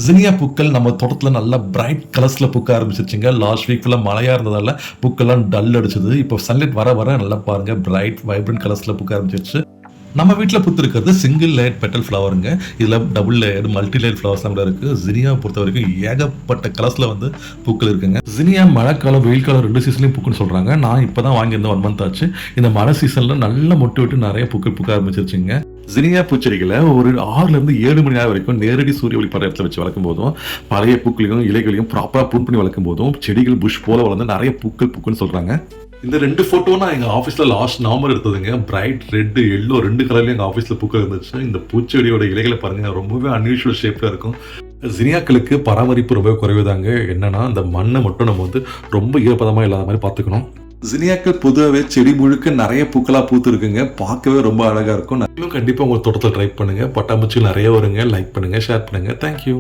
ஜினியா பூக்கள் நம்ம தோட்டத்துல நல்லா பிரைட் கலர்ஸ்ல பூக்க ஆரம்பிச்சிருச்சுங்க. லாஸ்ட் வீக் ஃபுல்லா மழையா இருந்ததால பூக்கெல்லாம் டல் அடிச்சது. இப்போ சன்லைட் வர வர நல்லா பாருங்க பிரைட் வைப்ரண்ட் கலர்ஸ்ல பூக்க ஆரம்பிச்சிருச்சு. நம்ம வீட்டில் பூத்திருக்கிறது சிங்கிள் லேயர் பெட்டல் ஃப்ளவருங்க. இதில் டபுள் லேயர் மல்டி லேயர் ஃப்ளவர்ஸ்லாம் கூட இருக்குது. ஜினியா பொறுத்த வரைக்கும் ஏகப்பட்ட கலர்ஸில் வந்து பூக்கள் இருக்குங்க. ஜினியா மழைக்காலம் வெயில் காலம் 2 சீசன்லையும் பூக்குன்னு சொல்கிறாங்க. நான் இப்போ தான் வாங்கியிருந்தேன் 1 மந்த் ஆச்சு. இந்த மழை சீசனில் நல்லா மொட்டு விட்டு நிறைய பூக்கள் பூக்க ஆரம்பிச்சிருச்சுங்க. ஜினியா பூச்செடிகளை ஒரு 6லேருந்து 7 மணி நேரம் வரைக்கும் நேரடி சூரிய ஒளி படுற இடத்துல வச்சு வளர்க்கும் போதும், பழைய பூக்களையும் இலைகளையும் ப்ராப்பராக ப்ரூன் பண்ணி வளர்க்கும் போதும் செடிகள் புஷ் போல வளர்ந்து நிறைய பூக்கள் பூக்குன்னு சொல்கிறாங்க. இந்த 2 ஃபோட்டோ நான் எங்கள் ஆஃபீஸில் லாஸ்ட் நவம்பர் எடுத்ததுங்க. பிரைட் ரெட் எல்லோ 2 கலர்லையும் எங்கள் ஆஃபீஸில் பூக்கள் இருந்துச்சு. இந்த பூச்செடியோட இலைகளை பாருங்கள், ரொம்பவே அன்யூஷுவல் ஷேப்பில் இருக்கும். ஜினியாக்களுக்கு பராமரிப்பு ரொம்ப குறைவுதாங்க. என்னன்னா இந்த மண்ணை மட்டும் நம்ம வந்து ரொம்ப ஈரப்பதமாக இல்லாத மாதிரி பார்த்துக்கணும். ஜினியாக்கள் பொதுவாகவே செடி முழுக்க நிறைய பூக்களாக பூத்து இருக்குங்க. பார்க்கவே ரொம்ப அழகாக இருக்கும். நீங்களும் கண்டிப்பாக உங்கள் தோட்டத்தில் ட்ரை பண்ணுங்கள். பட்டாம்பூச்சிகள் நிறைய வருங்க. லைக் பண்ணுங்கள், ஷேர் பண்ணுங்கள். தேங்க்யூ.